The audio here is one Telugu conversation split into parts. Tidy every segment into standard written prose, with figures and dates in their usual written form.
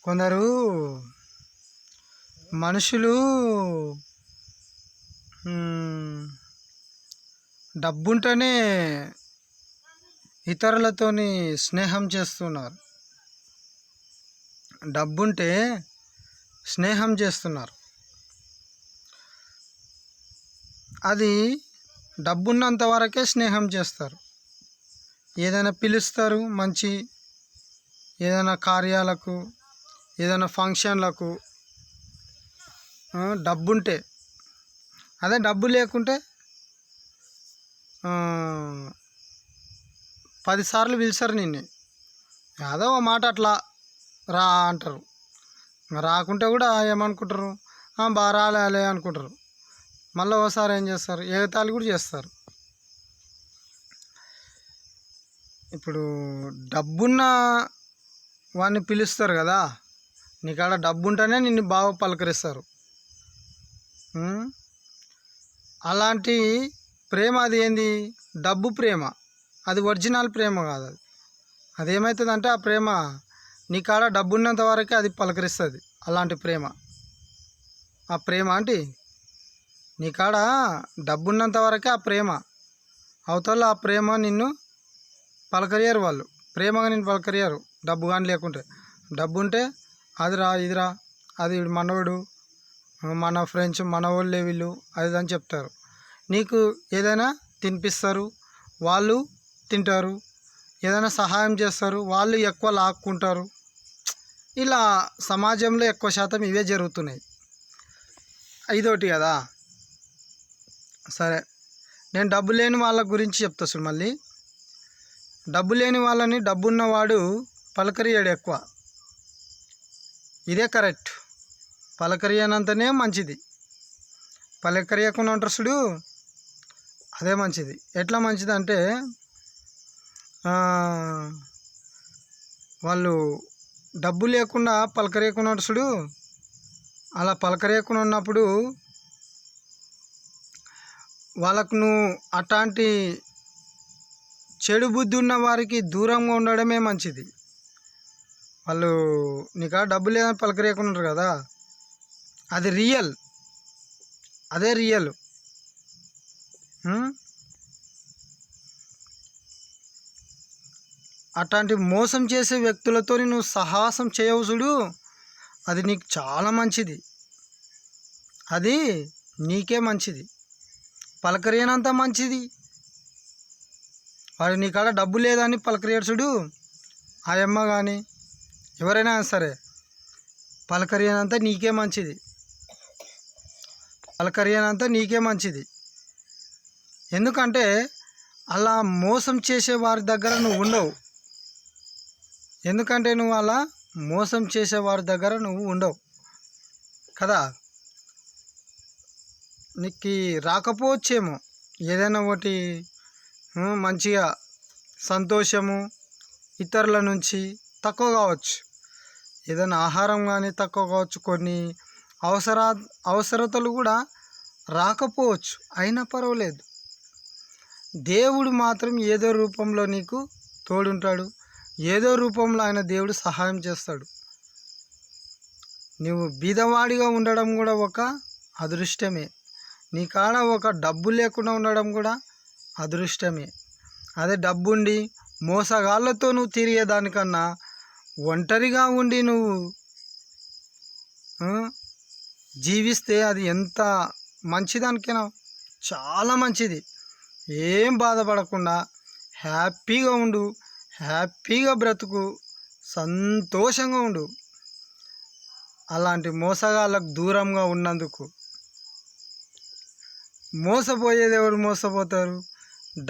కొందరు మనుషులు డబ్బుంటేనే ఇతరులతోని స్నేహం చేస్తున్నారు. డబ్బుంటే స్నేహం చేస్తున్నారు. అది డబ్బున్నంత వరకే స్నేహం చేస్తారు. ఏదైనా పిలుస్తారు మంచి, ఏదైనా కార్యాలకు, ఏదైనా ఫంక్షన్లకు డబ్బుంటే. అదే డబ్బు లేకుంటే 10 సార్లు పిలిచారు నిన్ను, ఏదో ఒక మాట అట్లా రా అంటారు. రాకుంటే కూడా ఏమనుకుంటారు, బాగా రాలే అనుకుంటారు. మళ్ళీ ఒకసారి ఏం చేస్తారు, ఎగతాళి కూడా చేస్తారు. ఇప్పుడు డబ్బున్న వాడిని పిలుస్తారు కదా, నీకాడ డబ్బు ఉంటేనే నిన్ను బాగా పలకరిస్తారు. అలాంటి ప్రేమ అది ఏంది, డబ్బు ప్రేమ. అది ఒరిజినల్ ప్రేమ కాదు. అది ఏమవుతుందంటే ఆ ప్రేమ నీకాడ డబ్బు ఉన్నంత వరకే అది పలకరిస్తుంది. అలాంటి ప్రేమ, ఆ ప్రేమ అంటే నీకాడ డబ్బు ఉన్నంత వరకే ఆ ప్రేమ. అవతల ఆ ప్రేమ నిన్ను పలకరియరు, వాళ్ళు ప్రేమగా నిన్ను పలకరియరు. డబ్బు కానీ లేకుంటే, డబ్బు ఉంటే అదిరా ఇదిరా, అది మనవడు, మన ఫ్రెండ్స్, మన వాళ్ళే వీళ్ళు, అది అని చెప్తారు. నీకు ఏదైనా తినిపిస్తారు, వాళ్ళు తింటారు. ఏదైనా సహాయం చేస్తారు, వాళ్ళు ఎక్కువ లాక్కుంటారు. ఇలా సమాజంలో ఎక్కువ శాతం ఇవే జరుగుతున్నాయి. ఇదొకటి కదా. సరే, నేను డబ్బు లేని వాళ్ళ గురించి చెప్తా చూడు. మళ్ళీ డబ్బు లేని వాళ్ళని డబ్బున్నవాడు పలకరియాడు ఎక్కువ. ఇదే కరెక్ట్. పలకరియనంతనే మంచిది. పలకరియకుండా ఉంటారు చూడు, అదే మంచిది. ఎట్లా మంచిది అంటే, వాళ్ళు డబ్బు లేకుండా పలకరియకుండా ఉంటారు చూడు, అలా పలకరియకుండా ఉన్నప్పుడు వాళ్ళకు నువ్వు అట్లాంటి చెడు బుద్ధి ఉన్న వారికి దూరంగా ఉండడమే మంచిది. వాళ్ళు నీకు డబ్బు లేదని పలకరియకుండా ఉంటారు కదా, అది రియల్, అదే రియల్. అట్లాంటి మోసం చేసే వ్యక్తులతో నువ్వు సాహసం చేయవు చూడు, అది నీకు చాలా మంచిది. అది నీకే మంచిది. పలకరియనంత మంచిది. వాడు నీకాడ డబ్బు లేదని పలకరియాడు చూడు, ఆ అమ్మ కానీ ఎవరైనా సరే, పలకరియనంత నీకే మంచిది. పలకరియనంత నీకే మంచిది. ఎందుకంటే అలా మోసం చేసే వారి దగ్గర నువ్వు ఉండవు. ఎందుకంటే నువ్వు అలా మోసం చేసే వారి దగ్గర నువ్వు ఉండవు కదా. నీకు రాకపోవచ్చేమో ఏదైనా ఒకటి మంచిగా సంతోషము ఇతరుల నుంచి తక్కువ కావచ్చు, ఏదైనా ఆహారం కానీ తక్కువ కావచ్చు, కొన్ని అవసరతలు కూడా రాకపోవచ్చు. అయినా పర్వాలేదు, దేవుడు మాత్రం ఏదో రూపంలో నీకు తోడుంటాడు. ఏదో రూపంలో ఆయన దేవుడు సహాయం చేస్తాడు. నువ్వు బీదవాడిగా ఉండడం కూడా ఒక అదృష్టమే. నీ కాడ ఒక డబ్బు లేకుండా ఉండడం కూడా అదృష్టమే. అదే డబ్బుండి మోసగాళ్ళతో నువ్వు తిరిగేదానికన్నా ఒంటరిగా ఉండి నువ్వు జీవిస్తే అది ఎంత మంచిదానికైనా చాలా మంచిది. ఏం బాధపడకుండా హ్యాపీగా ఉండు, హ్యాపీగా బ్రతుకు, సంతోషంగా ఉండు. అలాంటి మోసగాళ్ళకు దూరంగా ఉన్నందుకు. మోసపోయేది ఎవరు మోసపోతారు,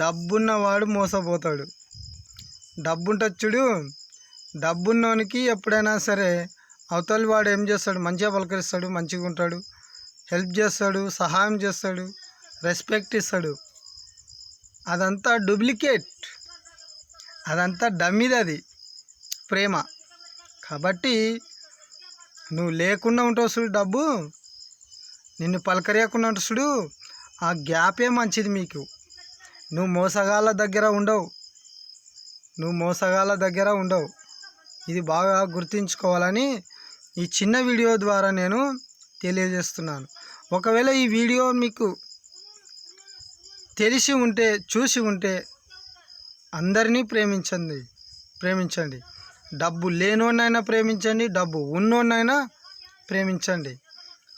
డబ్బున్నవాడు మోసపోతాడు. డబ్బుంటచ్చుడు, డబ్బున్నోనికి ఎప్పుడైనా సరే అవతలి వాడు ఏం చేస్తాడు, మంచిగా పలకరిస్తాడు, మంచిగా ఉంటాడు, హెల్ప్ చేస్తాడు, సహాయం చేస్తాడు, రెస్పెక్ట్ ఇస్తాడు. అదంతా డూప్లికేట్, అదంతా డమ్మిది, అది ప్రేమ. కాబట్టి నువ్వు లేకుండా ఉంటావు చూడు, డబ్బు నిన్ను పలకరియకుండా ఉంటావు చూడు, ఆ గ్యాపే మంచిది మీకు. నువ్వు మోసగాళ్ళ దగ్గర ఉండవు. ఇది బాగా గుర్తుంచుకోవాలని ఈ చిన్న వీడియో ద్వారా నేను తెలియజేస్తున్నాను. ఒకవేళ ఈ వీడియో మీకు తెలిసి ఉంటే, చూసి ఉంటే అందరినీ ప్రేమించండి. డబ్బు లేనోన్నైనా ప్రేమించండి, డబ్బు ఉన్నోన్నైనా ప్రేమించండి.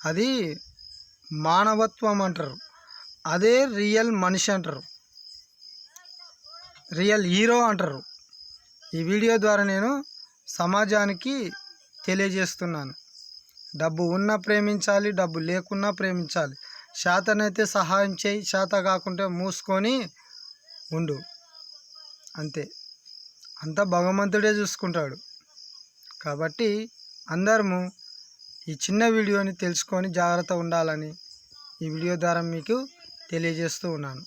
అది మానవత్వం అంటారు. అదే రియల్ మనిషి అంటారు, రియల్ హీరో అంటారు. ఈ వీడియో ద్వారా నేను సమాజానికి తెలియజేస్తున్నాను. డబ్బు ఉన్నా ప్రేమించాలి, డబ్బు లేకున్నా ప్రేమించాలి. శాతనైతే సహాయం చేయి, శాత కాకుంటే మూసుకొని ఉండు, అంతే. అంతా భగవంతుడే చూసుకుంటాడు. కాబట్టి అందరము ఈ చిన్న వీడియోని తెలుసుకొని జాగ్రత్త ఉండాలని ఈ వీడియో ద్వారా మీకు తెలియజేస్తూ ఉన్నాను.